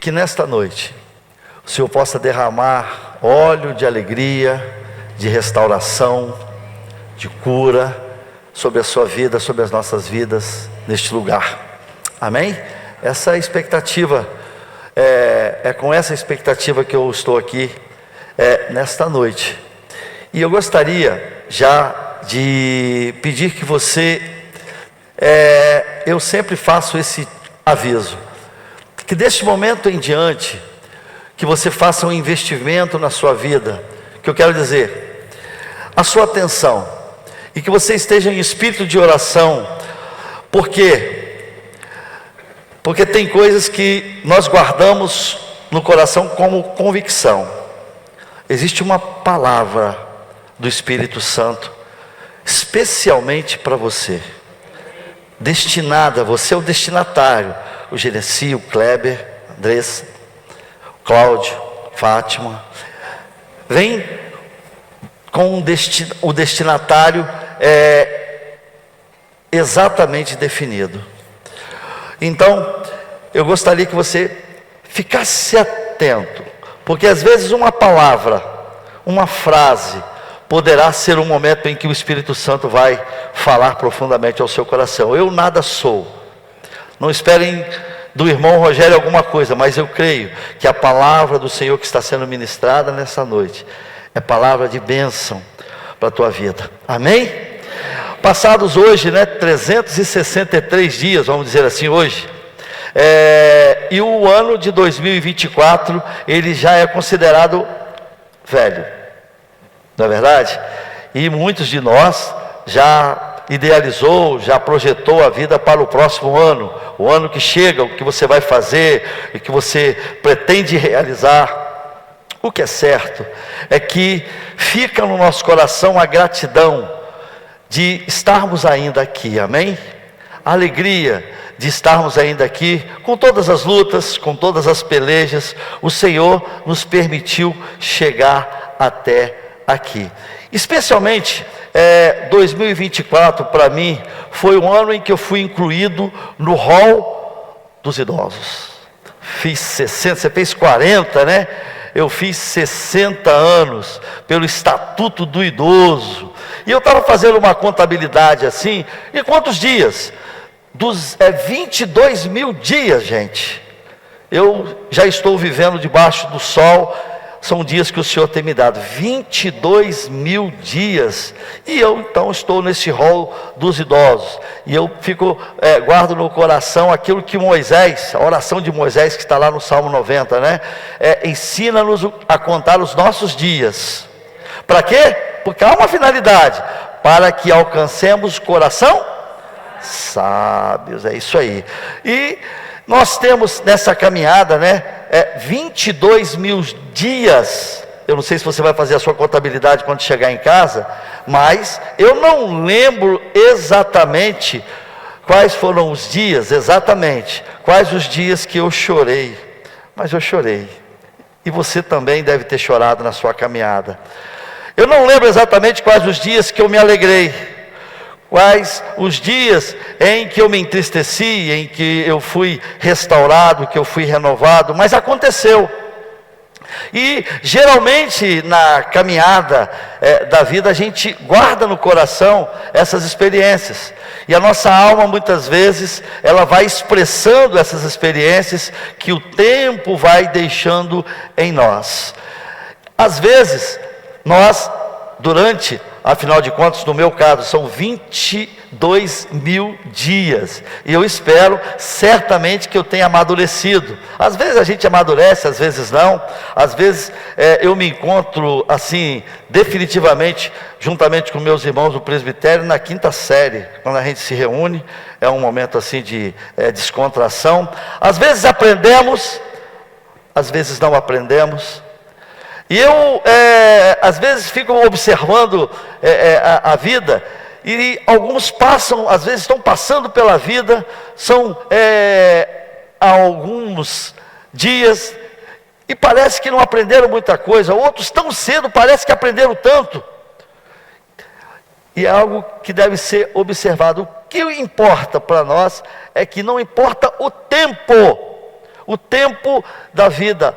que nesta noite o Senhor possa derramar óleo de alegria, de restauração, de cura sobre a sua vida, sobre as nossas vidas neste lugar. Amém? Essa é a expectativa, é com essa expectativa que eu estou aqui nesta noite. E eu gostaria já de pedir que você, eu sempre faço esse aviso, que deste momento em diante, que você faça um investimento na sua vida, que eu quero dizer, a sua atenção, e que você esteja em espírito de oração. Por quê? Porque tem coisas que nós guardamos no coração como convicção. Existe uma palavra do Espírito Santo, especialmente para você, destinada, você é o destinatário, o Genesi, o Kleber, Andressa, o Cláudio, Fátima, vem com o destinatário exatamente definido. Então, eu gostaria que você ficasse atento, porque às vezes uma palavra, uma frase, poderá ser um momento em que o Espírito Santo vai falar profundamente ao seu coração. Eu nada sou, não esperem do irmão Rogério alguma coisa, mas eu creio que a palavra do Senhor que está sendo ministrada nessa noite é palavra de bênção para a tua vida. Amém? Passados hoje, 363 dias, vamos dizer assim, hoje, e o ano de 2024, ele já é considerado velho, não é verdade? E muitos de nós já idealizou, já projetou a vida para o próximo ano, o ano que chega, o que você vai fazer, e que você pretende realizar. O que é certo é que fica no nosso coração a gratidão de estarmos ainda aqui, amém? A alegria de estarmos ainda aqui, com todas as lutas, com todas as pelejas, o Senhor nos permitiu chegar até aqui. Especialmente 2024 para mim foi um ano em que eu fui incluído no rol dos idosos. Fiz 60, você fez 40, né? Eu fiz 60 anos pelo Estatuto do Idoso. E eu estava fazendo uma contabilidade assim, e quantos dias? 22 mil dias, gente. Eu já estou vivendo debaixo do sol. São dias que o Senhor tem me dado, 22 mil dias, e eu então estou nesse rol dos idosos, e eu guardo no coração aquilo que Moisés, a oração de Moisés que está lá no Salmo 90, ensina-nos a contar os nossos dias. Para quê? Porque há uma finalidade, para que alcancemos coração sábios, é isso aí. E nós temos nessa caminhada, 22 mil dias. Eu não sei se você vai fazer a sua contabilidade quando chegar em casa, mas eu não lembro exatamente quais foram os dias, quais os dias que eu chorei, mas eu chorei, e você também deve ter chorado na sua caminhada. Eu não lembro exatamente quais os dias que eu me alegrei, quais os dias em que eu me entristeci, em que eu fui restaurado, que eu fui renovado, mas aconteceu. E geralmente na caminhada da vida a gente guarda no coração essas experiências, e a nossa alma muitas vezes ela vai expressando essas experiências que o tempo vai deixando em nós. Às vezes nós, afinal de contas, no meu caso, são 22 mil dias, e eu espero certamente que eu tenha amadurecido. Às vezes a gente amadurece, às vezes não. Às vezes eu me encontro assim, definitivamente, juntamente com meus irmãos do presbitério, na 5ª série, quando a gente se reúne, é um momento assim de descontração. Às vezes aprendemos, às vezes não aprendemos. E eu, às vezes, fico observando a vida, e alguns passam, às vezes estão passando pela vida, são há alguns dias, e parece que não aprenderam muita coisa. Outros tão cedo, parece que aprenderam tanto. E é algo que deve ser observado. O que importa para nós é que não importa o tempo. o tempo da vida.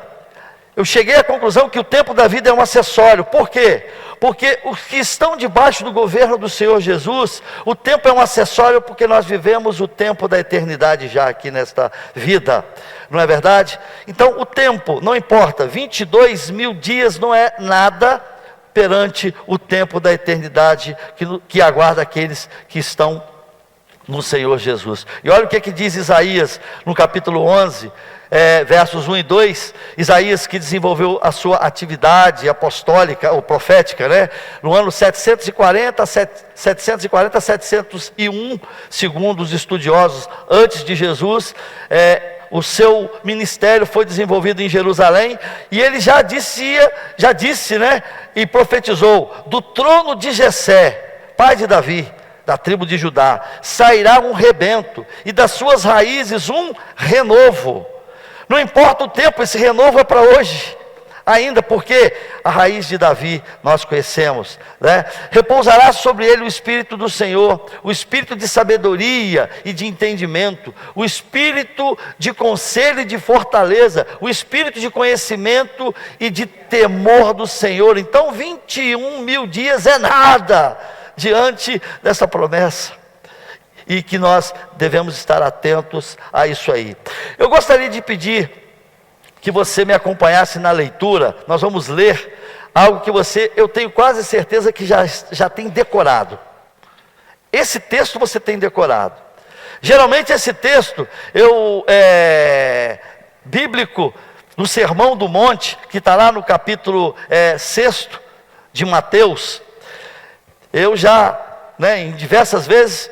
Eu cheguei à conclusão que o tempo da vida é um acessório. Por quê? Porque os que estão debaixo do governo do Senhor Jesus, o tempo é um acessório porque nós vivemos o tempo da eternidade já aqui nesta vida. Não é verdade? Então o tempo, não importa, 22 mil dias não é nada perante o tempo da eternidade que aguarda aqueles que estão no Senhor Jesus. E olha o que diz Isaías no capítulo 11, versos 1 e 2, Isaías que desenvolveu a sua atividade apostólica ou profética, no ano 701, segundo os estudiosos, antes de Jesus. O seu ministério foi desenvolvido em Jerusalém, e ele já disse, e profetizou: do trono de Jessé, pai de Davi, da tribo de Judá, sairá um rebento, e das suas raízes um renovo. Não importa o tempo, esse renovo é para hoje ainda, porque a raiz de Davi nós conhecemos, repousará sobre ele o Espírito do Senhor, o Espírito de sabedoria e de entendimento, o Espírito de conselho e de fortaleza, o Espírito de conhecimento e de temor do Senhor. Então 21 mil dias é nada diante dessa promessa, e que nós devemos estar atentos a isso aí. Eu gostaria de pedir que você me acompanhasse na leitura. Nós vamos ler algo que eu tenho quase certeza que já tem decorado. Esse texto você tem decorado. Geralmente esse texto, bíblico, no Sermão do Monte, que está lá no capítulo 6 de Mateus, eu já, em diversas vezes,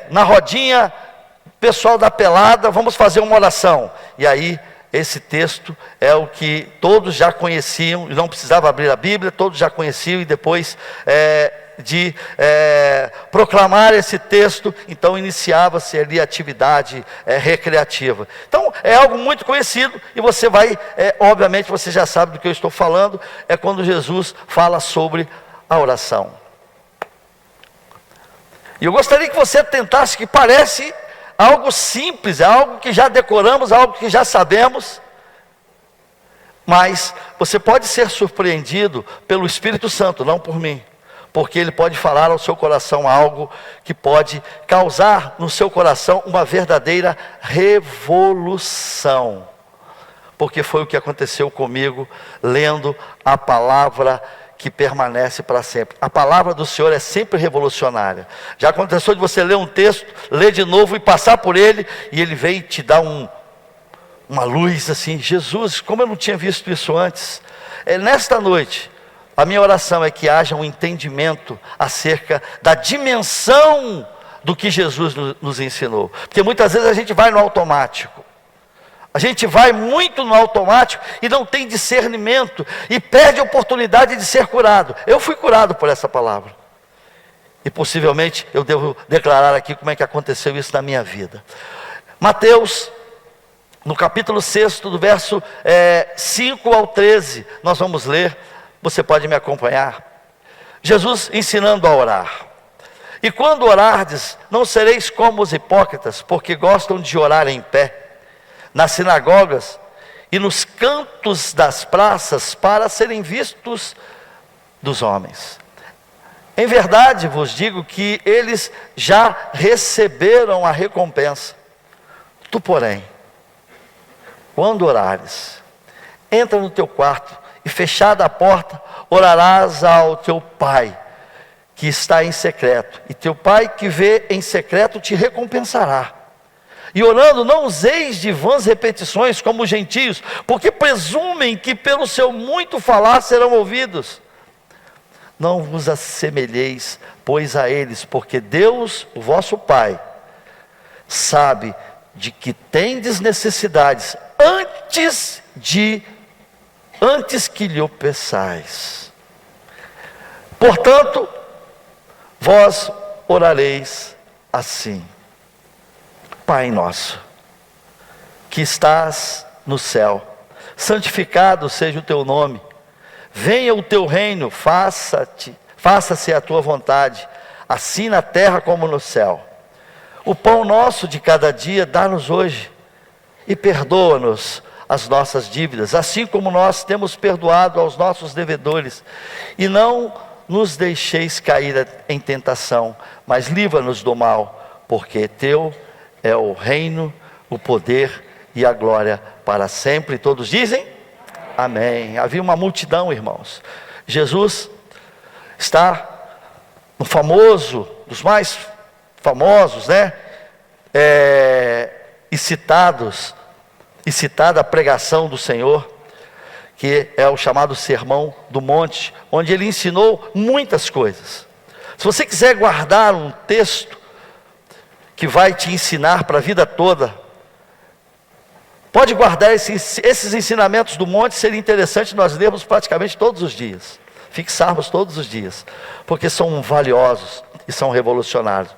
na rodinha, pessoal da pelada, vamos fazer uma oração. E aí, esse texto é o que todos já conheciam, e não precisava abrir a Bíblia, todos já conheciam, e depois de proclamar esse texto, então iniciava-se ali a atividade recreativa. Então é algo muito conhecido, e você vai, obviamente você já sabe do que eu estou falando, é quando Jesus fala sobre a oração. E eu gostaria que você tentasse, que parece algo simples, é algo que já decoramos, algo que já sabemos, mas você pode ser surpreendido pelo Espírito Santo, não por mim, porque ele pode falar ao seu coração algo que pode causar no seu coração uma verdadeira revolução, porque foi o que aconteceu comigo lendo a palavra que permanece para sempre. A palavra do Senhor é sempre revolucionária. Já aconteceu de você ler um texto, ler de novo e passar por ele, e ele vem te dar uma luz assim: Jesus, como eu não tinha visto isso antes. Nesta noite, a minha oração é que haja um entendimento acerca da dimensão do que Jesus nos ensinou. Porque muitas vezes a gente vai no automático. A gente vai muito no automático e não tem discernimento, e perde a oportunidade de ser curado. Eu fui curado por essa palavra, e possivelmente eu devo declarar aqui como é que aconteceu isso na minha vida. Mateus, no capítulo 6, do verso 5 ao 13, nós vamos ler, você pode me acompanhar. Jesus ensinando a orar: e quando orardes, não sereis como os hipócritas, porque gostam de orar em pé, nas sinagogas e nos cantos das praças, para serem vistos dos homens. Em verdade vos digo que eles já receberam a recompensa. Tu, porém, quando orares, entra no teu quarto, e fechada a porta, orarás ao teu Pai que está em secreto, e teu Pai que vê em secreto te recompensará. E orando, não useis de vãs repetições como os gentios, porque presumem que pelo seu muito falar serão ouvidos. Não vos assemelheis, pois, a eles, porque Deus, o vosso Pai, sabe de que tendes necessidades antes que lhe o peçais. Portanto, vós orareis assim: Pai nosso, que estás no céu, santificado seja o teu nome, venha o teu reino, faça-se a tua vontade, assim na terra como no céu. O pão nosso de cada dia dá-nos hoje, e perdoa-nos as nossas dívidas, assim como nós temos perdoado aos nossos devedores, e não nos deixeis cair em tentação, mas livra-nos do mal, porque teu é o reino, o poder e a glória para sempre. Todos dizem amém. Havia uma multidão, irmãos. Jesus está no famoso, dos mais famosos, né? E citada a pregação do Senhor, que é o chamado Sermão do Monte, onde ele ensinou muitas coisas. Se você quiser guardar um texto que vai te ensinar para a vida toda, pode guardar esses ensinamentos do monte. Seria interessante nós lermos praticamente todos os dias, fixarmos todos os dias, porque são valiosos e são revolucionários.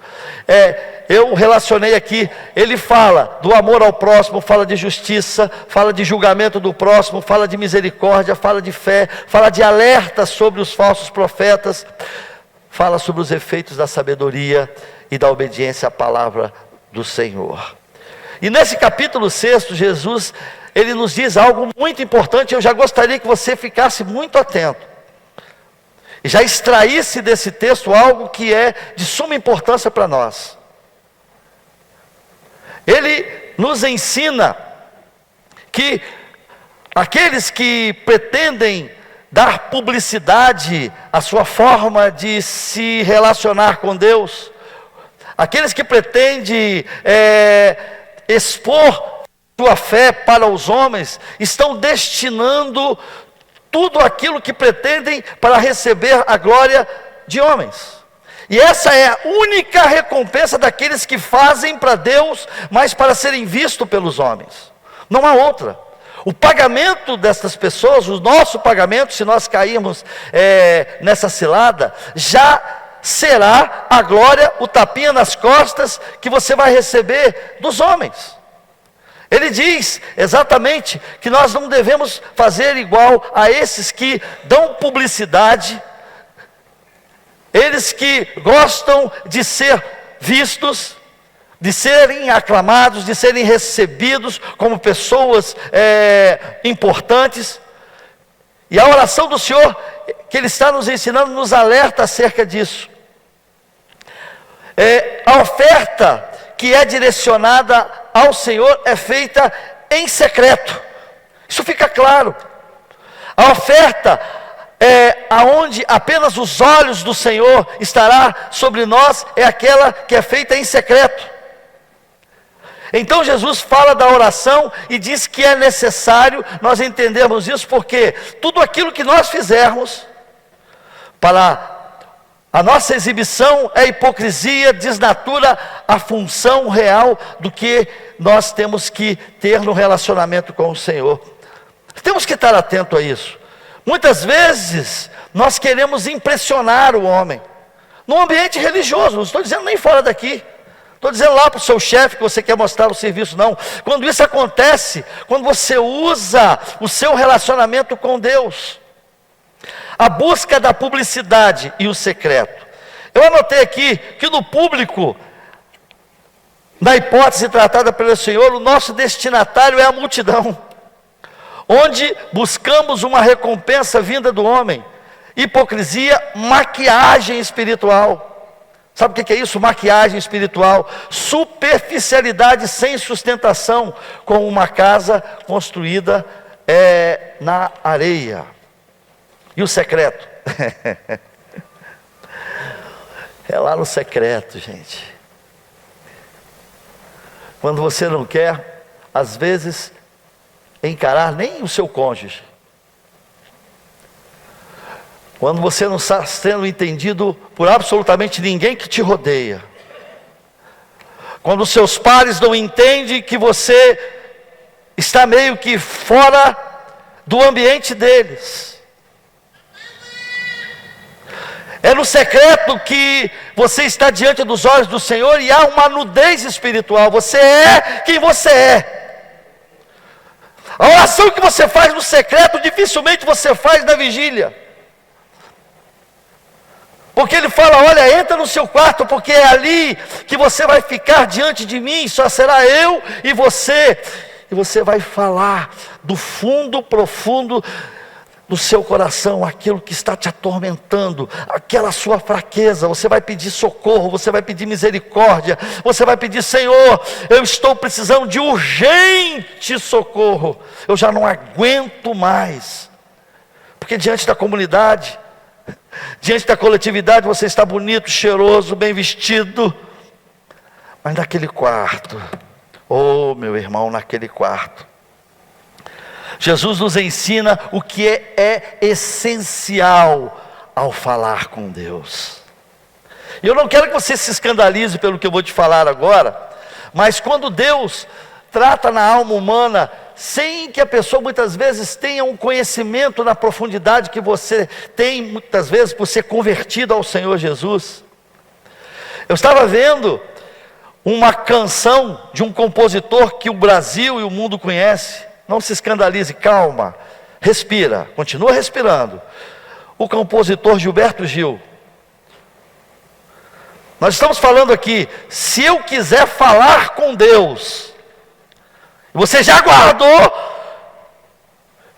Eu relacionei aqui, ele fala do amor ao próximo, fala de justiça, fala de julgamento do próximo, fala de misericórdia, fala de fé, fala de alerta sobre os falsos profetas, fala sobre os efeitos da sabedoria e da obediência à palavra do Senhor. E nesse capítulo 6, Jesus, ele nos diz algo muito importante. Eu já gostaria que você ficasse muito atento, e já extraísse desse texto algo que é de suma importância para nós. Ele nos ensina que aqueles que pretendem dar publicidade à sua forma de se relacionar com Deus, aqueles que pretendem expor sua fé para os homens, estão destinando tudo aquilo que pretendem para receber a glória de homens. E essa é a única recompensa daqueles que fazem para Deus, mas para serem vistos pelos homens. Não há outra. O pagamento dessas pessoas, o nosso pagamento, se nós cairmos nessa cilada, já será a glória, o tapinha nas costas que você vai receber dos homens. Ele diz exatamente que nós não devemos fazer igual a esses que dão publicidade, eles que gostam de ser vistos, de serem aclamados, de serem recebidos como pessoas importantes. E a oração do Senhor, que Ele está nos ensinando, nos alerta acerca disso. A oferta que é direcionada ao Senhor é feita em secreto. Isso fica claro. A oferta aonde apenas os olhos do Senhor estará sobre nós, é aquela que é feita em secreto. Então Jesus fala da oração e diz que é necessário nós entendermos isso, porque tudo aquilo que nós fizermos para a nossa exibição é hipocrisia, desnatura a função real do que nós temos que ter no relacionamento com o Senhor. Temos que estar atento a isso. Muitas vezes nós queremos impressionar o homem, no ambiente religioso, não estou dizendo nem fora daqui, estou dizendo lá para o seu chefe que você quer mostrar o serviço, não. Quando isso acontece, quando você usa o seu relacionamento com Deus, a busca da publicidade e o secreto. Eu anotei aqui que no público, na hipótese tratada pelo Senhor, o nosso destinatário é a multidão, onde buscamos uma recompensa vinda do homem. Hipocrisia, maquiagem espiritual. Sabe o que é isso? Maquiagem espiritual. Superficialidade sem sustentação, como uma casa construída na areia. E o secreto? É lá no secreto, gente. Quando você não quer, às vezes, encarar nem o seu cônjuge. Quando você não está sendo entendido por absolutamente ninguém que te rodeia. Quando os seus pares não entendem que você está meio que fora do ambiente deles. É no secreto que você está diante dos olhos do Senhor e há uma nudez espiritual. Você é quem você é. A oração que você faz no secreto, dificilmente você faz na vigília. Porque ele fala, olha, entra no seu quarto, porque é ali que você vai ficar diante de mim, só será eu e você. e você vai falar do fundo profundo do seu coração, aquilo que está te atormentando, aquela sua fraqueza. Você vai pedir socorro, você vai pedir misericórdia, você vai pedir: Senhor, eu estou precisando de urgente socorro, eu já não aguento mais. Porque diante da comunidade, diante da coletividade, você está bonito, cheiroso, bem vestido, mas naquele quarto, oh meu irmão, naquele quarto, Jesus nos ensina o que é essencial ao falar com Deus. E eu não quero que você se escandalize pelo que eu vou te falar agora, mas quando Deus trata na alma humana, sem que a pessoa muitas vezes tenha um conhecimento na profundidade que você tem, muitas vezes por ser convertido ao Senhor Jesus. Eu estava vendo uma canção de um compositor que o Brasil e o mundo conhecem. Não se escandalize, calma, respira, continua respirando. O compositor Gilberto Gil. Nós estamos falando aqui: se eu quiser falar com Deus, você já guardou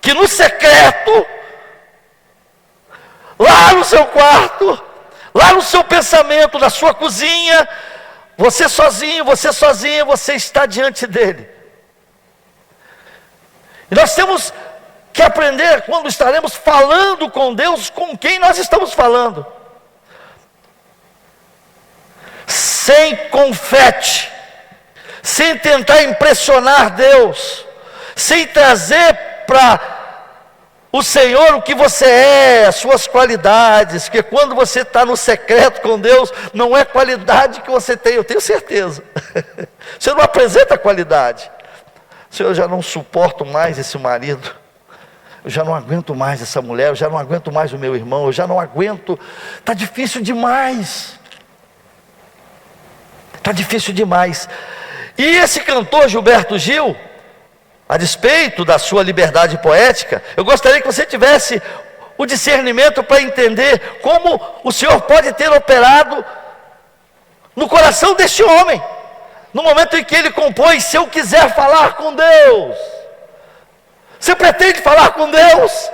que no secreto, lá no seu quarto, lá no seu pensamento, na sua cozinha, você sozinho, você está diante dele. E nós temos que aprender, quando estaremos falando com Deus, com quem nós estamos falando. Sem confete, sem tentar impressionar Deus, sem trazer para o Senhor o que você é, as suas qualidades, porque quando você está no secreto com Deus, não é qualidade que você tem, eu tenho certeza. Você não apresenta qualidade. Senhor, eu já não suporto mais esse marido, eu já não aguento mais essa mulher, eu já não aguento mais o meu irmão, eu já não aguento, está difícil demais. Está difícil demais. E esse cantor Gilberto Gil, a despeito da sua liberdade poética, eu gostaria que você tivesse o discernimento para entender como o Senhor pode ter operado no coração deste homem, no momento em que ele compôs: se eu quiser falar com Deus. Você pretende falar com Deus?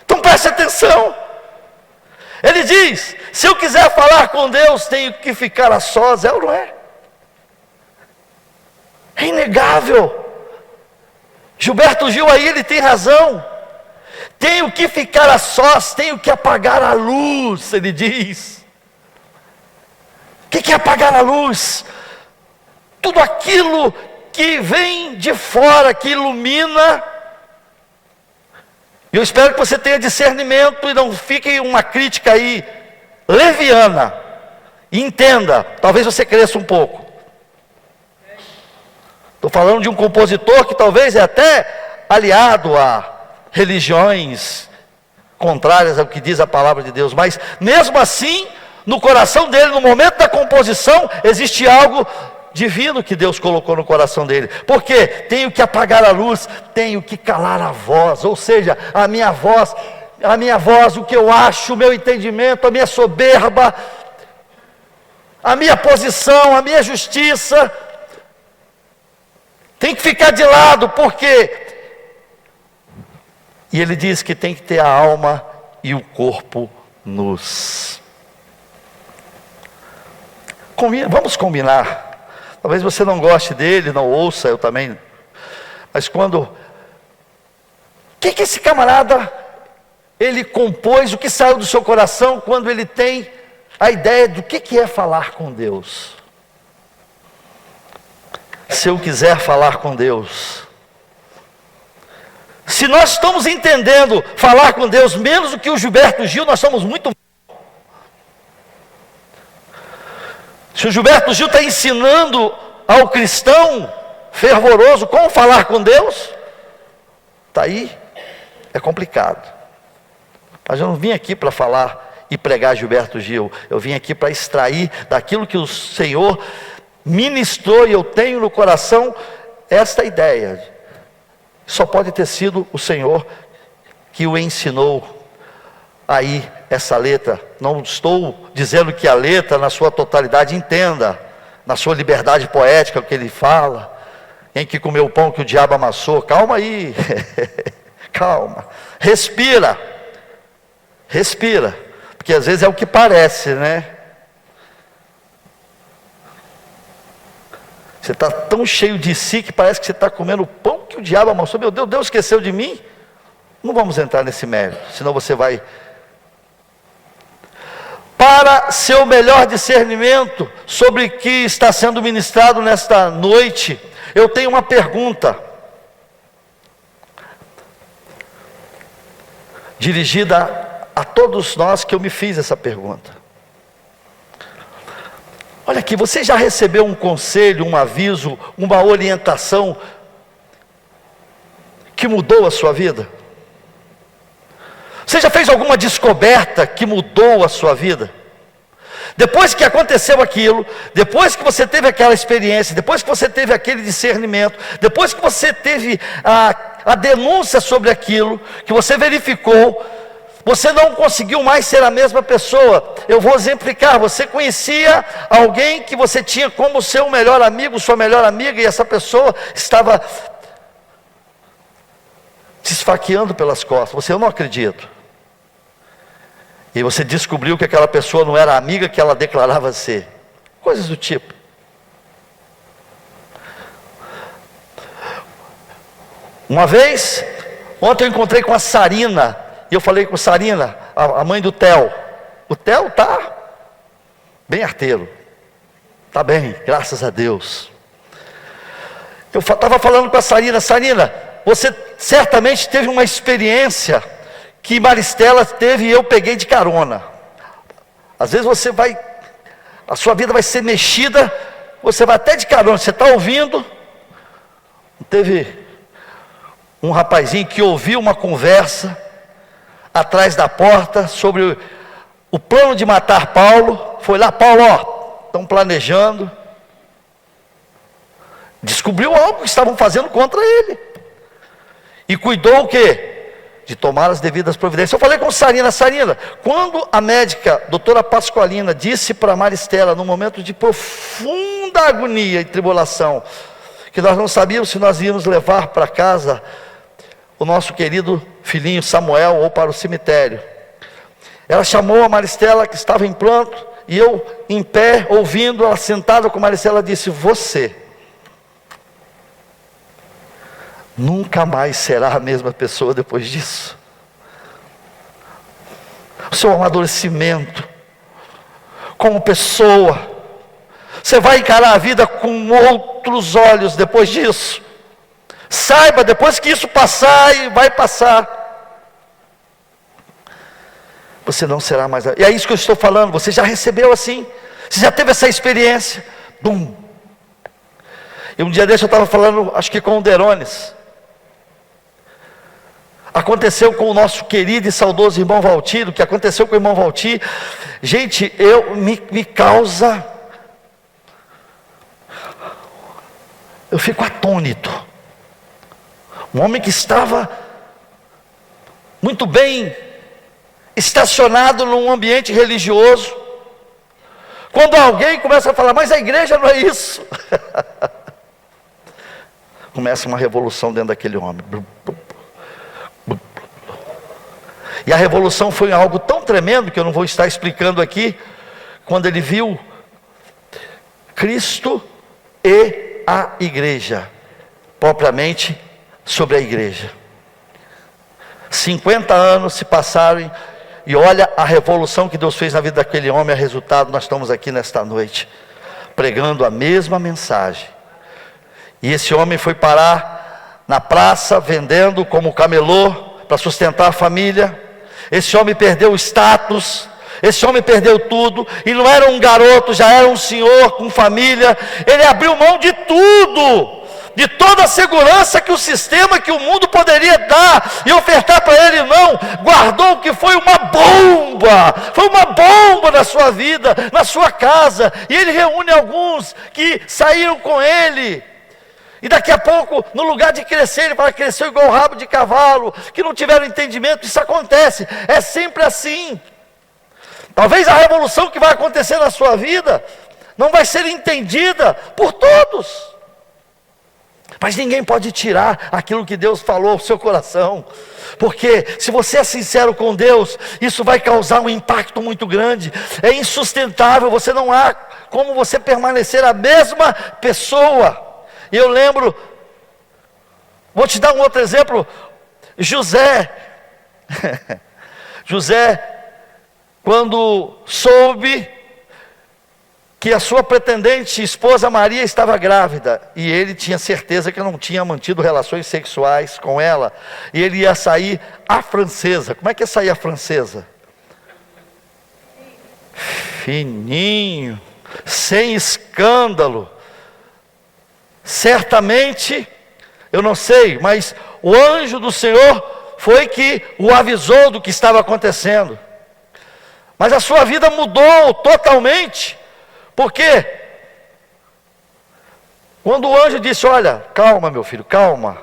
Então preste atenção. Ele diz: se eu quiser falar com Deus, tenho que ficar a sós. É ou não é? É inegável. Gilberto Gil aí, ele tem razão. Tenho que ficar a sós, tenho que apagar a luz, ele diz. O que é apagar a luz? Tudo aquilo que vem de fora, que ilumina. E eu espero que você tenha discernimento e não fique uma crítica aí leviana. E entenda, talvez você cresça um pouco. Estou falando de um compositor que talvez é até aliado a religiões contrárias ao que diz a palavra de Deus, mas mesmo assim, no coração dele, no momento da composição, existe algo divino que Deus colocou no coração dele. Porque tenho que apagar a luz, tenho que calar a voz, ou seja, a minha voz, o que eu acho, o meu entendimento, a minha soberba, a minha posição, a minha justiça, tem que ficar de lado. Porque e ele diz que tem que ter a alma e o corpo nus. Vamos combinar. Talvez você não goste dele, não ouça, eu também. Mas quando... O que esse camarada, ele compôs, o que saiu do seu coração quando ele tem a ideia do que é falar com Deus? Se eu quiser falar com Deus. Se nós estamos entendendo falar com Deus menos do que o Gilberto Gil, nós somos muito... Se o Gilberto Gil está ensinando ao cristão fervoroso como falar com Deus, está aí, é complicado. Mas eu não vim aqui para falar e pregar Gilberto Gil, eu vim aqui para extrair daquilo que o Senhor ministrou, e eu tenho no coração esta ideia. Só pode ter sido o Senhor que o ensinou aí essa letra. Não estou dizendo que a letra na sua totalidade, entenda, na sua liberdade poética o que ele fala, em que comeu o pão que o diabo amassou. Calma aí, calma, respira, porque às vezes é o que parece, né? Você está tão cheio de si que parece que você está comendo o pão que o diabo amassou. Meu Deus, Deus esqueceu de mim? Não vamos entrar nesse mérito, senão você vai... Para seu melhor discernimento sobre o que está sendo ministrado nesta noite, eu tenho uma pergunta, dirigida a todos nós, que eu me fiz essa pergunta. Olha aqui, você já recebeu um conselho, um aviso, uma orientação que mudou a sua vida? Você já fez alguma descoberta que mudou a sua vida? Depois que aconteceu aquilo, depois que você teve aquela experiência, depois que você teve aquele discernimento, depois que você teve a denúncia sobre aquilo, que você verificou, você não conseguiu mais ser a mesma pessoa. Eu vou exemplificar: você conhecia alguém que você tinha como seu melhor amigo, sua melhor amiga, e essa pessoa estava se esfaqueando pelas costas. Eu não acredito. E você descobriu que aquela pessoa não era a amiga que ela declarava ser. Coisas do tipo. Uma vez, ontem eu encontrei com a Sarina, e eu falei com a Sarina, a mãe do Theo. O Theo está bem arteiro. Está bem, graças a Deus. Eu estava falando com a Sarina: Sarina, você certamente teve uma experiência que Maristela teve e eu peguei de carona. Às vezes a sua vida vai ser mexida, você vai até de carona, você está ouvindo. Teve um rapazinho que ouviu uma conversa atrás da porta sobre o plano de matar Paulo. Foi lá: Paulo, estão planejando. Descobriu algo que estavam fazendo contra ele. E cuidou o quê? De tomar as devidas providências. Eu falei com Sarina: Sarina, quando a médica, doutora Pasqualina, disse para Maristela, num momento de profunda agonia e tribulação, que nós não sabíamos se nós íamos levar para casa o nosso querido filhinho Samuel ou para o cemitério, ela chamou a Maristela, que estava em pranto, e eu em pé, ouvindo, ela sentada com a Maristela, disse: você nunca mais será a mesma pessoa depois disso. O seu amadurecimento como pessoa, você vai encarar a vida com outros olhos depois disso. Saiba, depois que isso passar, e vai passar, você não será mais. E é isso que eu estou falando. Você já recebeu assim? Você já teve essa experiência? E um dia desse eu estava falando, acho que com o Derones. Aconteceu com o nosso querido e saudoso irmão Valtir, o que aconteceu com o irmão Valtir, gente, me causa, eu fico atônito. Um homem que estava muito bem estacionado num ambiente religioso, quando alguém começa a falar: mas a igreja não é isso. Começa uma revolução dentro daquele homem. E a revolução foi algo tão tremendo que eu não vou estar explicando aqui. Quando ele viu Cristo e a igreja, propriamente sobre a igreja. 50 anos se passaram e olha a revolução que Deus fez na vida daquele homem. A resultado, nós estamos aqui nesta noite pregando a mesma mensagem. E esse homem foi parar na praça vendendo como camelô para sustentar a família. Esse homem perdeu o status, esse homem perdeu tudo, e não era um garoto, já era um senhor com família. Ele abriu mão de tudo, de toda a segurança que o sistema, que o mundo poderia dar e ofertar para ele. Não, guardou o que foi uma bomba na sua vida, na sua casa. E ele reúne alguns que saíram com ele. E daqui a pouco, no lugar de crescer, ele fala: cresceu igual rabo de cavalo, que não tiveram entendimento. Isso acontece, é sempre assim. Talvez a revolução que vai acontecer na sua vida não vai ser entendida por todos. Mas ninguém pode tirar aquilo que Deus falou ao seu coração, porque se você é sincero com Deus, isso vai causar um impacto muito grande. É insustentável, você não há como você permanecer a mesma pessoa. E eu lembro, vou te dar um outro exemplo, José, quando soube que a sua pretendente esposa Maria estava grávida, e ele tinha certeza que não tinha mantido relações sexuais com ela, e ele ia sair à francesa. Como é que é sair à francesa? Fininho, sem escândalo. Certamente, eu não sei, mas o anjo do Senhor foi que o avisou do que estava acontecendo. Mas a sua vida mudou totalmente. Porque quando o anjo disse: olha, calma meu filho, calma,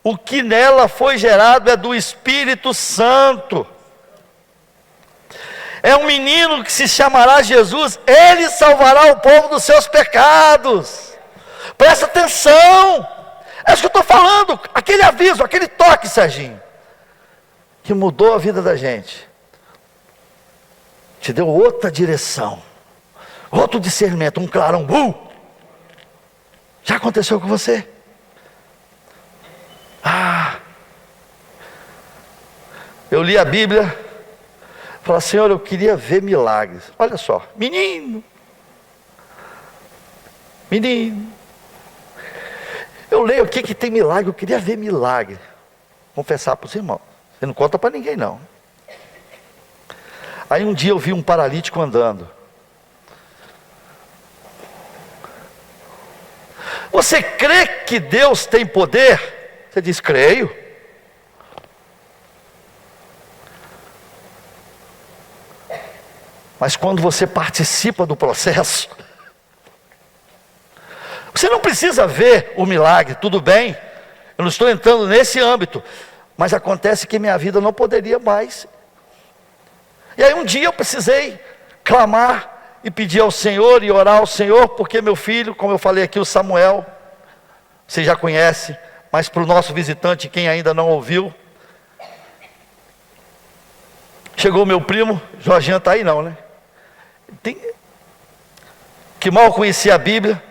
o que nela foi gerado é do Espírito Santo, é um menino que se chamará Jesus, ele salvará o povo dos seus pecados. Presta atenção, é isso que eu estou falando, aquele aviso, aquele toque, Serginho, que mudou a vida da gente, te deu outra direção, outro discernimento, um clarão. Já aconteceu com você? Eu li a Bíblia, falei: Senhor, eu queria ver milagres. Olha só, menino, eu leio o que tem milagre, eu queria ver milagre. Confessar para os irmãos, você não conta para ninguém não. Aí um dia eu vi um paralítico andando. Você crê que Deus tem poder? Você diz: creio. Mas quando você participa do processo, você não precisa ver o milagre, tudo bem, eu não estou entrando nesse âmbito, mas acontece que minha vida não poderia mais. E aí um dia eu precisei clamar e pedir ao Senhor e orar ao Senhor, porque meu filho, como eu falei aqui, o Samuel, você já conhece, mas para o nosso visitante, quem ainda não ouviu, chegou meu primo, Jorginho está aí não, né? Que mal conhecia a Bíblia.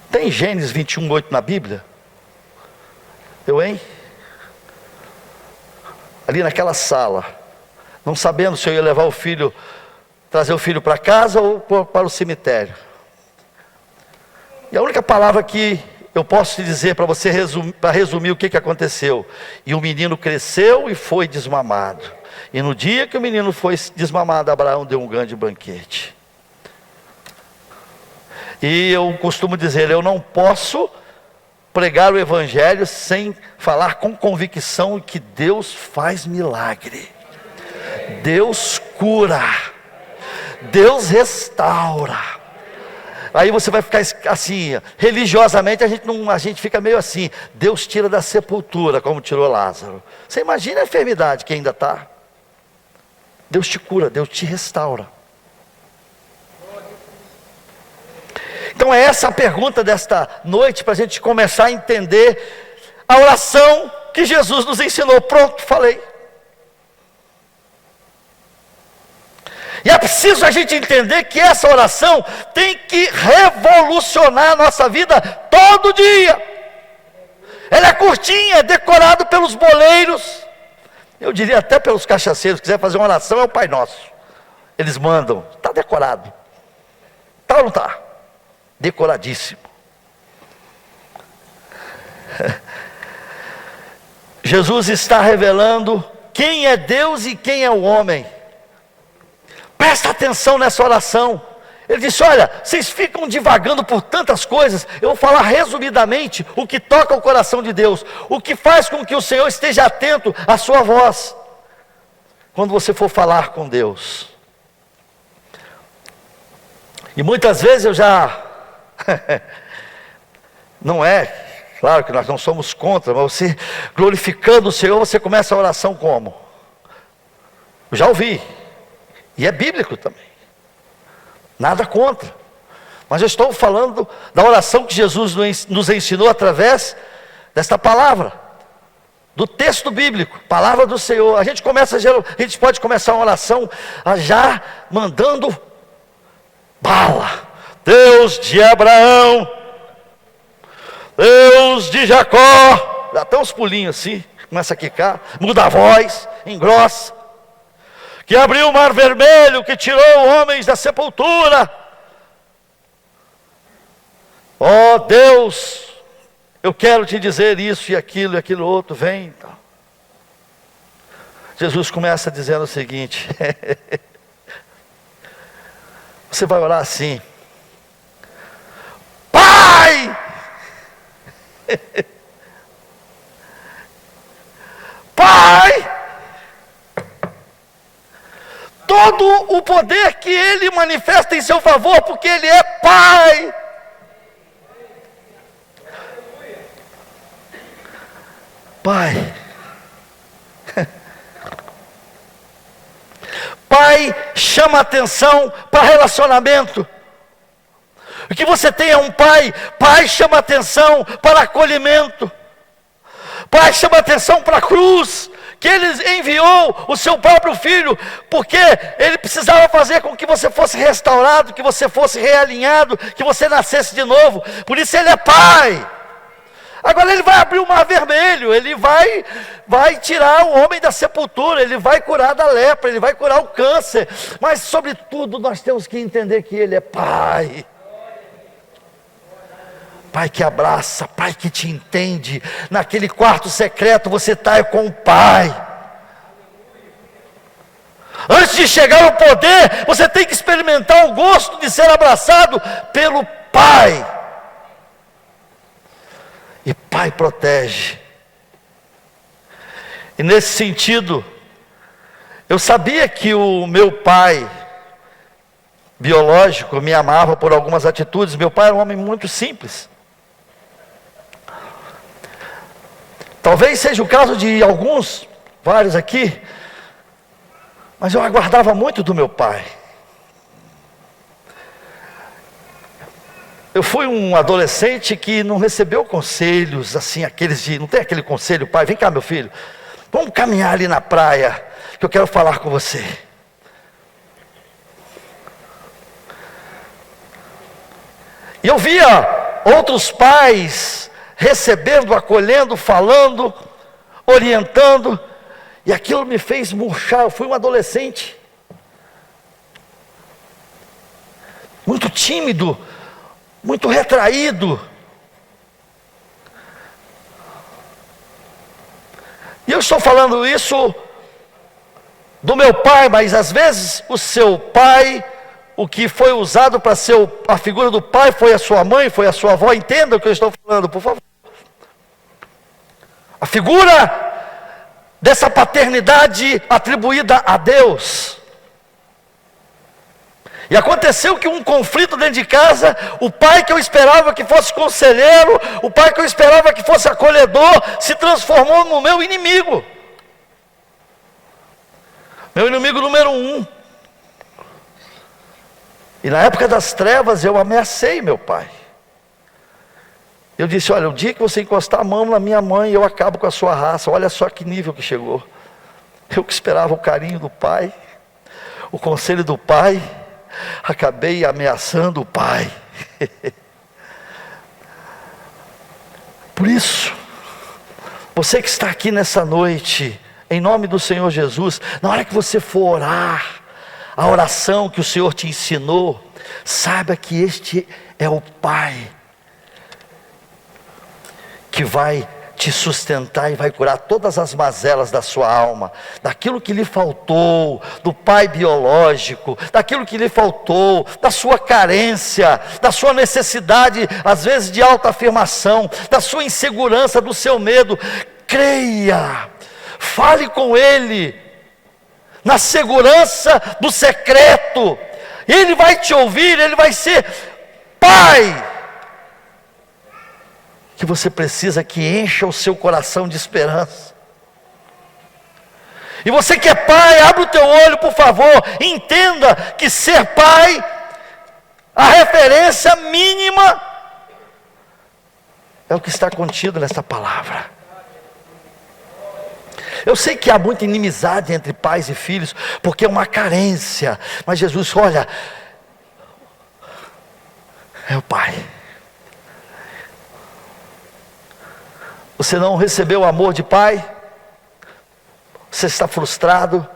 Tem Gênesis 21:8 na Bíblia? Ali naquela sala, não sabendo se eu ia levar o filho, trazer o filho para casa ou para o cemitério. E a única palavra que eu posso te dizer para você para resumir o que aconteceu: e o menino cresceu e foi desmamado. E no dia que o menino foi desmamado, Abraão deu um grande banquete. E eu costumo dizer, eu não posso pregar o Evangelho sem falar com convicção que Deus faz milagre, Deus cura, Deus restaura. Aí você vai ficar assim, religiosamente a gente fica meio assim: Deus tira da sepultura, como tirou Lázaro. Você imagina a enfermidade que ainda está. Deus te cura, Deus te restaura. Então é essa a pergunta desta noite, para a gente começar a entender a oração que Jesus nos ensinou. Pronto, falei. E é preciso a gente entender que essa oração tem que revolucionar a nossa vida todo dia. Ela é curtinha, é decorada pelos boleiros, eu diria até pelos cachaceiros. Se quiser fazer uma oração, é o Pai Nosso. Eles mandam, está decorado. Está ou não está? Decoradíssimo. Jesus está revelando quem é Deus e quem é o homem. Presta atenção nessa oração. Ele disse: olha, vocês ficam divagando por tantas coisas, eu vou falar resumidamente o que toca o coração de Deus, o que faz com que o Senhor esteja atento à sua voz, quando você for falar com Deus. E muitas vezes eu já, não é, claro que nós não somos contra, mas você glorificando o Senhor, você começa a oração como? Eu já ouvi, e é bíblico também. Nada contra. Mas eu estou falando da oração que Jesus nos ensinou através desta palavra, do texto bíblico, palavra do Senhor. A gente pode começar uma oração já mandando bala. Deus de Abraão, Deus de Jacó, dá até uns pulinhos assim, começa a quicar, muda a voz, engrossa, que abriu o mar vermelho, que tirou homens da sepultura. Ó Deus, eu quero te dizer isso e aquilo outro, vem. Jesus começa dizendo o seguinte, você vai orar assim: Pai, Pai, todo o poder que Ele manifesta em seu favor, porque Ele é Pai. Pai, Pai chama atenção para relacionamento. O que você tem é um pai. Pai chama atenção para acolhimento. Pai chama atenção para a cruz, que Ele enviou o seu próprio Filho, porque Ele precisava fazer com que você fosse restaurado, que você fosse realinhado, que você nascesse de novo. Por isso Ele é Pai. Agora Ele vai abrir o mar vermelho, Ele vai tirar o homem da sepultura, Ele vai curar da lepra, Ele vai curar o câncer. Mas sobretudo nós temos que entender que Ele é Pai. Pai que abraça, Pai que te entende. Naquele quarto secreto você está com o Pai. Antes de chegar ao poder, você tem que experimentar o gosto de ser abraçado pelo Pai. E Pai protege. E nesse sentido, eu sabia que o meu pai biológico me amava por algumas atitudes. Meu pai era um homem muito simples. Talvez seja o caso de alguns, vários aqui, mas eu aguardava muito do meu pai. Eu fui um adolescente que não recebeu conselhos, assim, aqueles de, não tem aquele conselho, pai, vem cá meu filho, vamos caminhar ali na praia, que eu quero falar com você. E eu via outros pais recebendo, acolhendo, falando, orientando, e aquilo me fez murchar. Eu fui um adolescente, muito tímido, muito retraído. E eu estou falando isso do meu pai, mas às vezes o seu pai, o que foi usado para ser a figura do pai foi a sua mãe, foi a sua avó. Entenda o que eu estou falando, por favor. A figura dessa paternidade atribuída a Deus. E aconteceu que um conflito dentro de casa, o pai que eu esperava que fosse conselheiro, o pai que eu esperava que fosse acolhedor, se transformou no meu inimigo. Meu inimigo número 1. E na época das trevas eu ameacei meu pai. Eu disse, olha, o dia que você encostar a mão na minha mãe, eu acabo com a sua raça. Olha só que nível que chegou. Eu que esperava o carinho do pai, o conselho do pai, acabei ameaçando o pai. Por isso, você que está aqui nessa noite, em nome do Senhor Jesus, na hora que você for orar, a oração que o Senhor te ensinou, saiba que este é o Pai, que vai te sustentar e vai curar todas as mazelas da sua alma, daquilo que lhe faltou, do pai biológico, daquilo que lhe faltou, da sua carência, da sua necessidade, às vezes de autoafirmação, da sua insegurança, do seu medo. Creia, fale com Ele, na segurança do secreto, Ele vai te ouvir, Ele vai ser Pai, que você precisa que encha o seu coração de esperança. E você que é pai, abre o teu olho por favor, entenda que ser pai, A referência mínima é o que está contido nessa palavra. Eu sei que há muita inimizade entre pais e filhos, porque é uma carência. Mas Jesus, olha, é o Pai. Você não recebeu o amor de pai? Você está frustrado?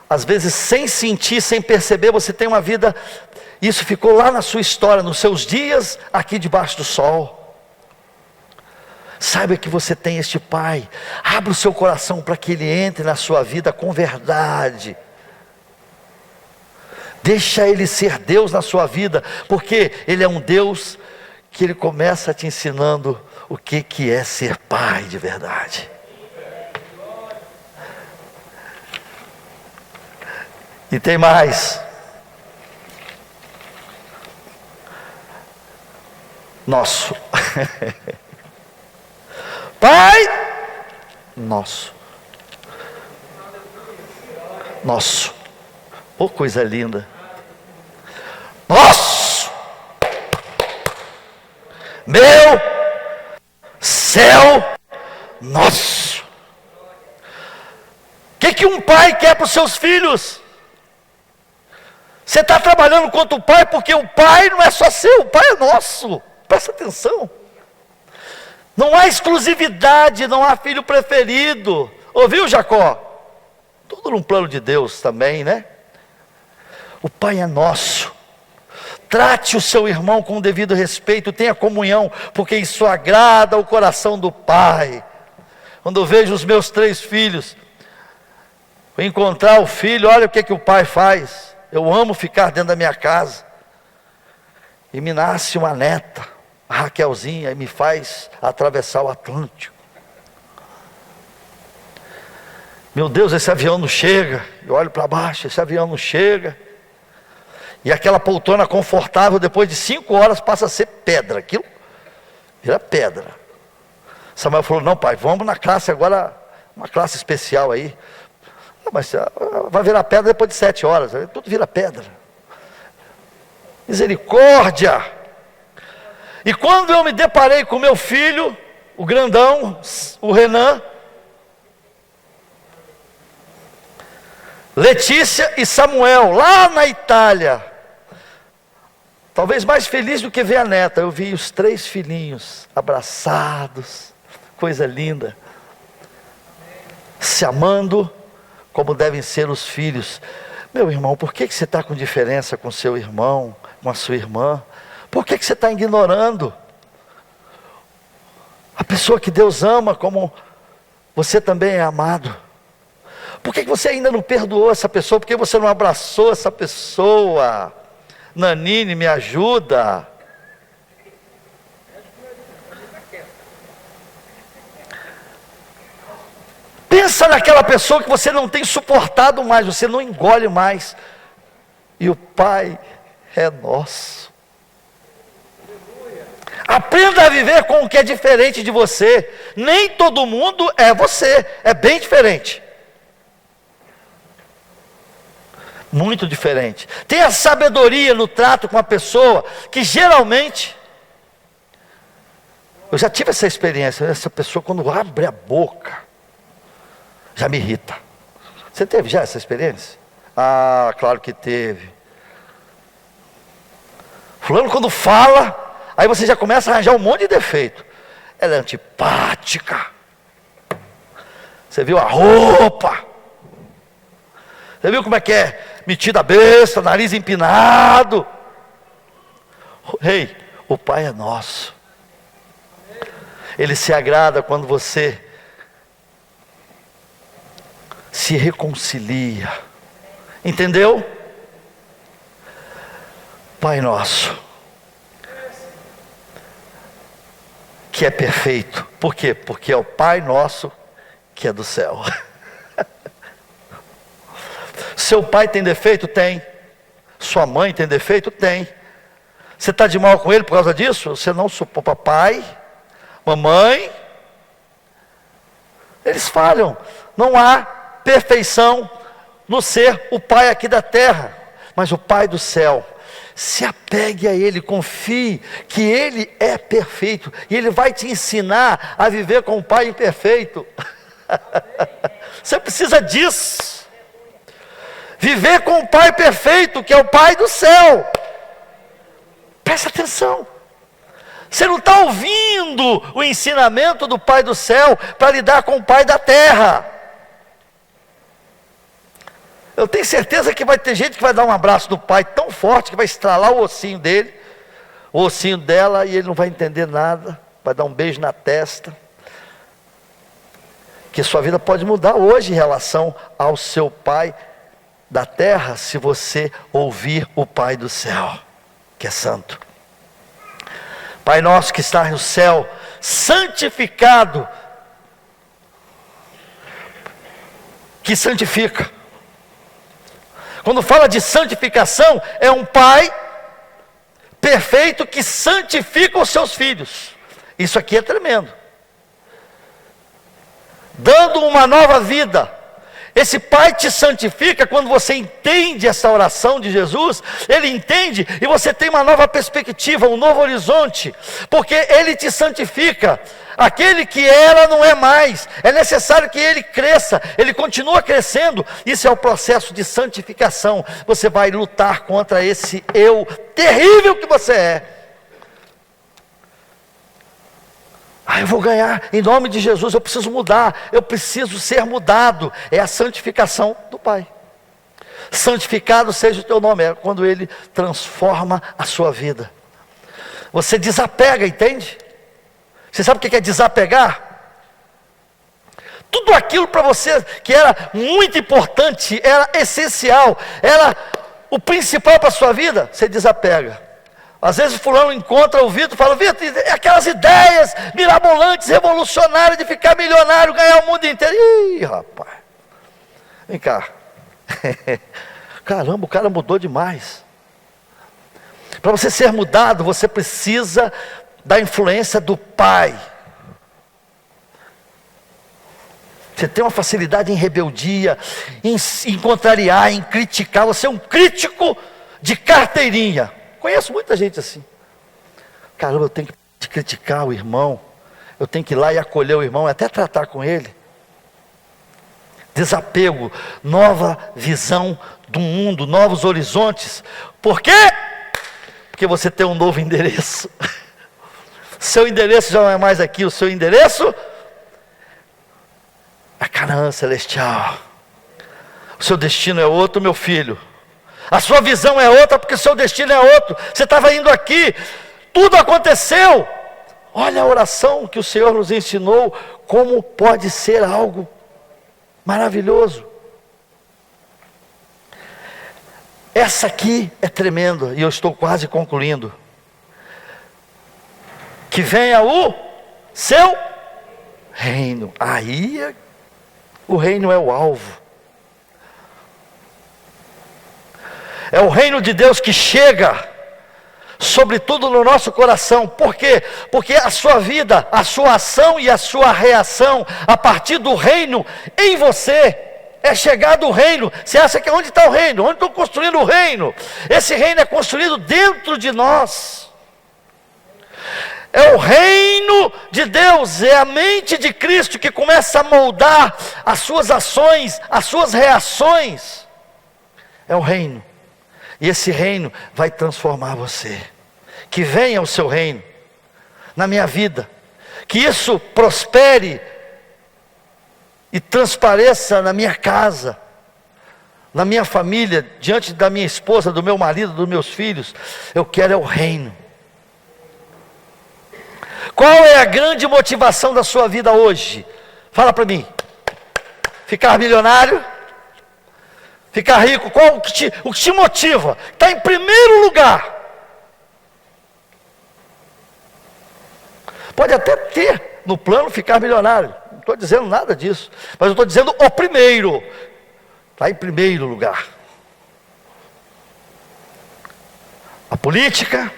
Às vezes sem sentir, sem perceber, você tem uma vida. Isso ficou lá na sua história, nos seus dias aqui debaixo do sol. Saiba que você tem este Pai. Abra o seu coração para que Ele entre na sua vida com verdade. Deixa Ele ser Deus na sua vida, porque Ele é um Deus que Ele começa te ensinando o que é ser pai de verdade. E tem mais. Nosso. Pai nosso. Nosso. Oh, coisa linda. Nosso. Meu céu nosso. O que um pai quer para os seus filhos? Você está trabalhando contra o pai, porque o pai não é só seu, o pai é nosso. Presta atenção. Não há exclusividade, não há filho preferido. Ouviu, Jacó? Tudo num plano de Deus também, né? O Pai é nosso. Trate o seu irmão com o devido respeito, tenha comunhão, porque isso agrada o coração do Pai. Quando eu vejo os meus 3 filhos, vou encontrar o filho, olha o que o pai faz. Eu amo ficar dentro da minha casa. E me nasce uma neta, a Raquelzinha, e me faz atravessar o Atlântico. Meu Deus, esse avião não chega. Eu olho para baixo, esse avião não chega. E aquela poltrona confortável, depois de 5 horas, passa a ser pedra. Aquilo vira pedra. Samuel falou, não pai, vamos na classe agora, uma classe especial aí. Mas vai virar pedra depois de 7 horas, tudo vira pedra. Misericórdia. E quando eu me deparei com meu filho, o grandão, o Renan, Letícia e Samuel, lá na Itália, talvez mais feliz do que ver a neta, eu vi os 3 filhinhos abraçados, coisa linda, se amando como devem ser os filhos. Meu irmão, por que você está com diferença com seu irmão, com a sua irmã? Por que você está ignorando a pessoa que Deus ama como você também é amado? Por que você ainda não perdoou essa pessoa? Por que você não abraçou essa pessoa? Nanine, me ajuda. Pensa naquela pessoa que você não tem suportado mais, você não engole mais. E o Pai é nosso. Aprenda a viver com o que é diferente de você. Nem todo mundo é você, é bem diferente. Muito diferente. Tenha sabedoria no trato com a pessoa, que geralmente, eu já tive essa experiência, essa pessoa quando abre a boca, já me irrita. Você teve já essa experiência? Ah, claro que teve. Fulano quando fala, aí você já começa a arranjar um monte de defeito. Ela é antipática. Você viu a roupa? Você viu como é que é? Metida besta, nariz empinado. Ei, o Pai é nosso. Ele se agrada quando você se reconcilia. Entendeu? Pai nosso, que é perfeito. Por quê? Porque é o Pai nosso que é do céu. Seu pai tem defeito? Tem. Sua mãe tem defeito? Tem. Você está de mal com ele por causa disso? Você não suporta papai, mamãe. Eles falham. Não há perfeição no ser o pai aqui da terra. Mas o Pai do céu se apegue a Ele, confie que Ele é perfeito, e Ele vai te ensinar a viver com o Pai imperfeito. Você precisa disso, viver com o Pai perfeito, que é o Pai do céu. Presta atenção, você não está ouvindo o ensinamento do Pai do céu para lidar com o Pai da terra. Eu tenho certeza que vai ter gente que vai dar um abraço do pai tão forte que vai estralar o ossinho dele, o ossinho dela, e ele não vai entender nada, vai dar um beijo na testa. Que sua vida pode mudar hoje em relação ao seu pai da terra, se você ouvir o Pai do céu, que é santo. Pai nosso que está no céu, santificado, que santifica. Quando fala de santificação, é um pai perfeito que santifica os seus filhos. Isso aqui é tremendo. Dando uma nova vida. Esse pai te santifica quando você entende essa oração de Jesus. Ele entende e você tem uma nova perspectiva, um novo horizonte. Porque ele te santifica. Aquele que era não é mais. É necessário que ele cresça. Ele continua crescendo. Isso é o processo de santificação. Você vai lutar contra esse eu terrível que você é. Eu vou ganhar, em nome de Jesus, eu preciso mudar, eu preciso ser mudado. É a santificação do Pai. Santificado seja o teu nome, é quando Ele transforma a sua vida. Você desapega, entende? Você sabe o que é desapegar? Tudo aquilo para você que era muito importante, era essencial, era o principal para a sua vida, você desapega. Às vezes o fulano encontra o Vitor e fala: Vitor, aquelas ideias mirabolantes, revolucionárias de ficar milionário, ganhar o mundo inteiro. Ih, rapaz, vem cá. Caramba, o cara mudou demais. Para você ser mudado, você precisa da influência do Pai. Você tem uma facilidade em rebeldia, em contrariar, em criticar. Você é um crítico de carteirinha. Conheço muita gente assim. Caramba, eu tenho que criticar o irmão, eu tenho que ir lá e acolher o irmão, até tratar com ele. Desapego, nova visão do mundo, novos horizontes. Por quê? Porque você tem um novo endereço. Seu endereço já não é mais aqui, o seu endereço é Canaã celestial. O seu destino é outro, meu filho. A sua visão é outra, porque o seu destino é outro. Você estava indo aqui, tudo aconteceu. Olha a oração que o Senhor nos ensinou, como pode ser algo maravilhoso. Essa aqui é tremenda, e eu estou quase concluindo. Que venha o seu reino. Aí, o reino é o alvo. É o reino de Deus que chega, sobretudo no nosso coração. Por quê? Porque a sua vida, a sua ação e a sua reação, a partir do reino em você, é chegar do reino. Você acha que onde está o reino? Onde estão construindo o reino? Esse reino é construído dentro de nós. É o reino de Deus, é a mente de Cristo que começa a moldar as suas ações, as suas reações. É o reino. E esse reino vai transformar você. Que venha o seu reino na minha vida. Que isso prospere e transpareça na minha casa, na minha família, diante da minha esposa, do meu marido, dos meus filhos. Eu quero é o reino. Qual é a grande motivação da sua vida hoje? Fala para mim. Ficar milionário? Ficar rico? Qual o que te motiva? Está em primeiro lugar. Pode até ter no plano ficar milionário. Não estou dizendo nada disso. Mas eu estou dizendo o primeiro. Está em primeiro lugar. A política.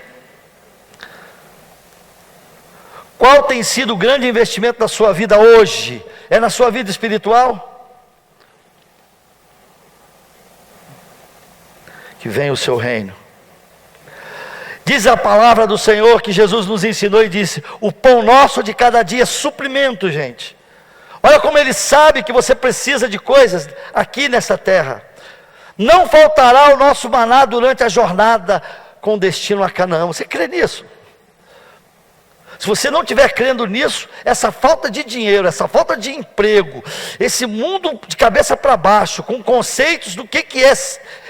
Qual tem sido o grande investimento da sua vida hoje? É na sua vida espiritual? Que venha o seu reino. Diz a palavra do Senhor que Jesus nos ensinou e disse: o pão nosso de cada dia é suprimento, gente. Olha como Ele sabe que você precisa de coisas aqui nessa terra. Não faltará o nosso maná durante a jornada com destino a Canaã. Você crê nisso? Se você não estiver crendo nisso, essa falta de dinheiro, essa falta de emprego, esse mundo de cabeça para baixo, com conceitos do que é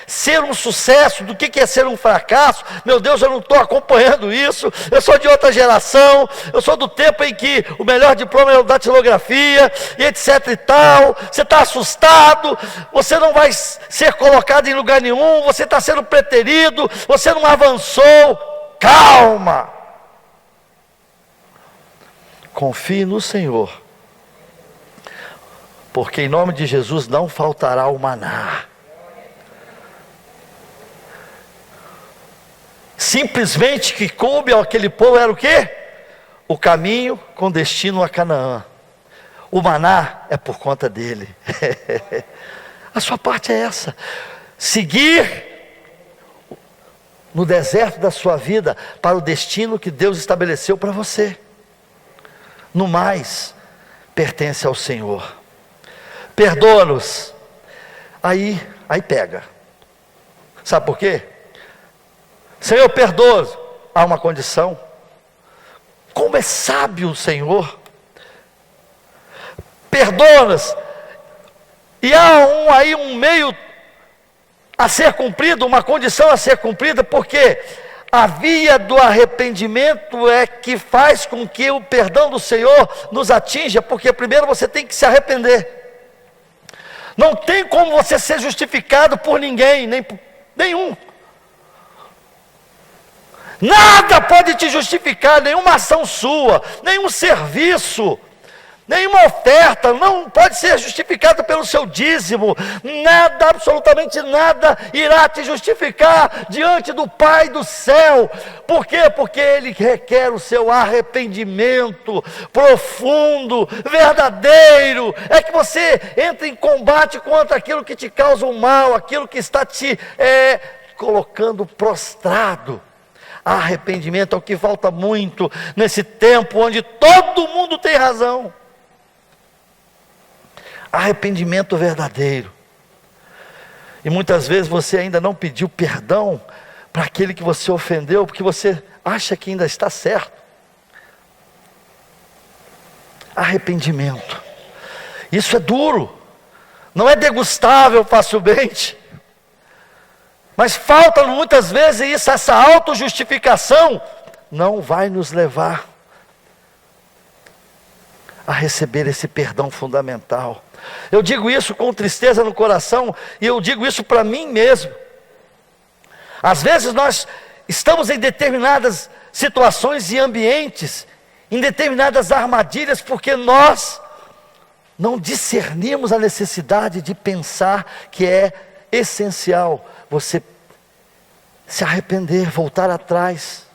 ser um sucesso, do que é ser um fracasso, meu Deus, eu não estou acompanhando isso, eu sou de outra geração, eu sou do tempo em que o melhor diploma é o da datilografia, e etc e tal, você está assustado, você não vai ser colocado em lugar nenhum, você está sendo preterido, você não avançou. Calma, confie no Senhor, porque em nome de Jesus não faltará o maná. Simplesmente que coube àquele povo era o quê? O caminho com destino a Canaã. O maná é por conta dele. A sua parte é essa: seguir no deserto da sua vida para o destino que Deus estabeleceu para você. No mais, pertence ao Senhor. Perdoa-nos. Aí pega. Sabe por quê? Senhor, perdoa. Há uma condição. Como é sábio o Senhor. Perdoa-nos. E há um meio a ser cumprido, uma condição a ser cumprida, porque a via do arrependimento é que faz com que o perdão do Senhor nos atinja, porque primeiro você tem que se arrepender. Não tem como você ser justificado por ninguém, nem por nenhum. Nada pode te justificar, nenhuma ação sua, nenhum serviço, nenhuma oferta, não pode ser justificado pelo seu dízimo. Nada, absolutamente nada, irá te justificar diante do Pai do céu. Por quê? Porque Ele requer o seu arrependimento profundo, verdadeiro. É que você entre em combate contra aquilo que te causa o mal, aquilo que está te colocando prostrado. Arrependimento é o que falta muito nesse tempo onde todo mundo tem razão. Arrependimento verdadeiro. E muitas vezes você ainda não pediu perdão para aquele que você ofendeu, porque você acha que ainda está certo. Arrependimento. Isso é duro. Não é degustável facilmente. Mas falta muitas vezes isso, essa autojustificação não vai nos levar a receber esse perdão fundamental. Eu digo isso com tristeza no coração, e eu digo isso para mim mesmo. Às vezes nós estamos em determinadas situações e ambientes, em determinadas armadilhas, porque nós não discernimos a necessidade de pensar que é essencial você se arrepender, voltar atrás.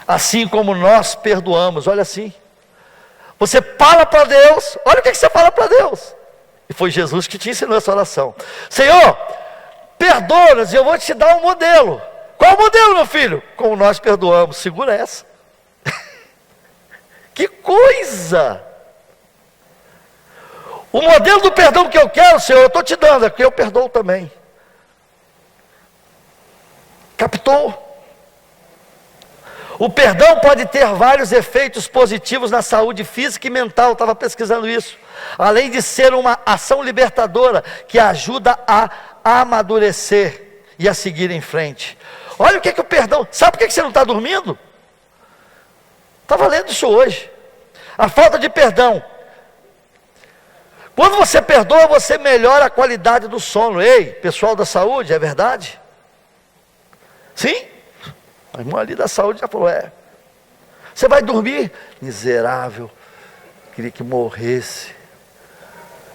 Assim como nós perdoamos, olha assim. Você fala para Deus, olha o que você fala para Deus. E foi Jesus que te ensinou essa oração. Senhor, perdoa-nos e eu vou te dar um modelo. Qual o modelo, meu filho? Como nós perdoamos. Segura essa. Que coisa! O modelo do perdão que eu quero, Senhor, eu estou te dando, é que eu perdoo também. Captou? O perdão pode ter vários efeitos positivos na saúde física e mental, eu estava pesquisando isso. Além de ser uma ação libertadora, que ajuda a amadurecer e a seguir em frente. Olha o que o perdão, sabe por que você não está dormindo? Estava lendo isso hoje. A falta de perdão. Quando você perdoa, você melhora a qualidade do sono. Ei, pessoal da saúde, é verdade? Sim? A irmã ali da saúde já falou, Você vai dormir? Miserável, queria que morresse.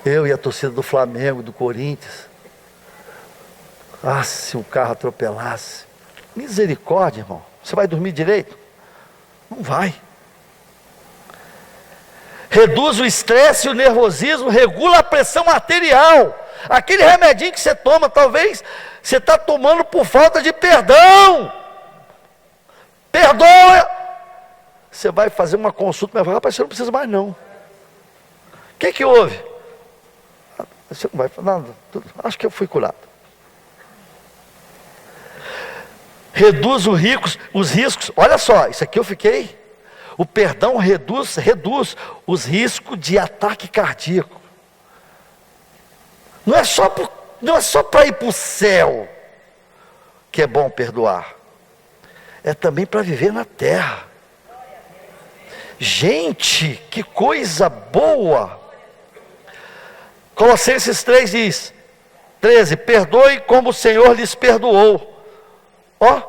Eu e a torcida do Flamengo, do Corinthians. Ah, se o carro atropelasse. Misericórdia, irmão. Você vai dormir direito? Não vai. Reduz o estresse e o nervosismo, regula a pressão arterial. Aquele remedinho que você toma, talvez você está tomando por falta de perdão. Perdoa. Você vai fazer uma consulta, mas rapaz, você não precisa mais não. O que houve? Você não vai falar nada. Acho que eu fui curado. Reduz os riscos. Olha só, isso aqui eu fiquei. O perdão reduz os riscos de ataque cardíaco. Não é só para ir para o céu que é bom perdoar. É também para viver na terra. Gente, que coisa boa. Colossenses 3 diz, 13, perdoe como o Senhor lhes perdoou. Ó.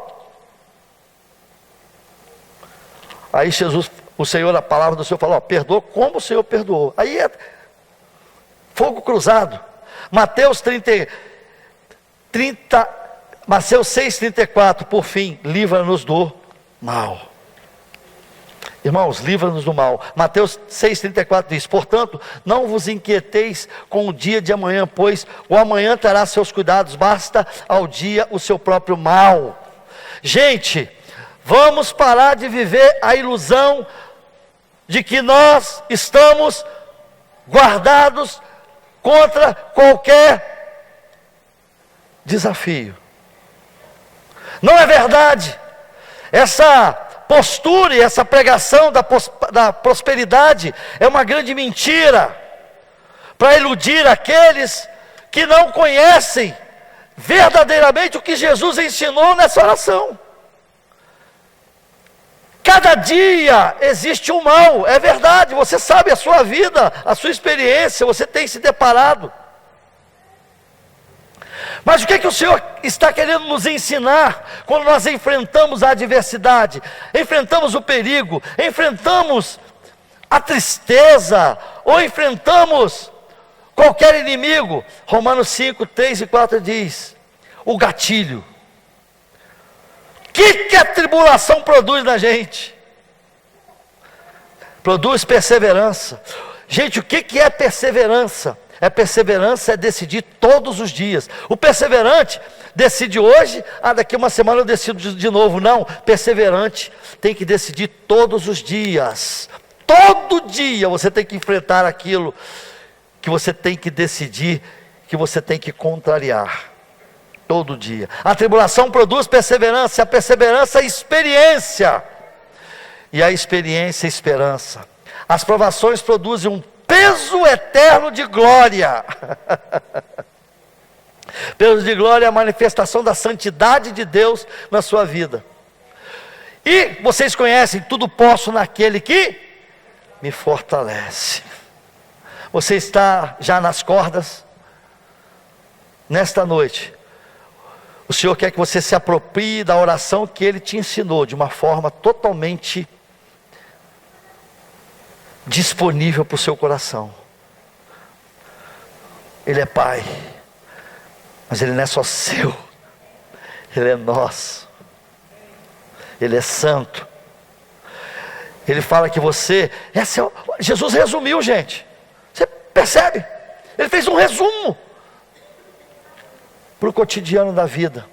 Aí Jesus, o Senhor, a palavra do Senhor falou, ó, perdoa como o Senhor perdoou. Aí é fogo cruzado. Mateus 6,34, por fim, livra-nos do mal. Irmãos, livra-nos do mal. Mateus 6,34 diz, portanto, não vos inquieteis com o dia de amanhã, pois o amanhã terá seus cuidados, basta ao dia o seu próprio mal. Gente, vamos parar de viver a ilusão de que nós estamos guardados contra qualquer desafio. Não é verdade. Essa postura e essa pregação da prosperidade é uma grande mentira para iludir aqueles que não conhecem verdadeiramente o que Jesus ensinou nessa oração. Cada dia existe um mal, é verdade, você sabe a sua vida, a sua experiência, você tem se deparado. Mas o que o Senhor está querendo nos ensinar quando nós enfrentamos a adversidade, enfrentamos o perigo, enfrentamos a tristeza, ou enfrentamos qualquer inimigo? Romanos 5, 3 e 4 diz, o gatilho. O que a tribulação produz na gente? Produz perseverança. Gente, o que é perseverança? Perseverança é decidir todos os dias. O perseverante decide hoje, daqui uma semana eu decido de novo. Não, perseverante tem que decidir todos os dias. Todo dia você tem que enfrentar aquilo que você tem que decidir, que você tem que contrariar. Todo dia. A tribulação produz perseverança, a perseverança é experiência, e a experiência é esperança. As provações produzem um peso eterno de glória. Peso de glória é a manifestação da santidade de Deus na sua vida. E vocês conhecem, tudo posso naquele que me fortalece. Você está já nas cordas? Nesta noite, o Senhor quer que você se aproprie da oração que Ele te ensinou, de uma forma totalmente disponível para o seu coração. Ele é Pai, mas Ele não é só seu, Ele é nosso, Ele é santo. Ele fala que você, Jesus resumiu, gente, você percebe? Ele fez um resumo para o cotidiano da vida.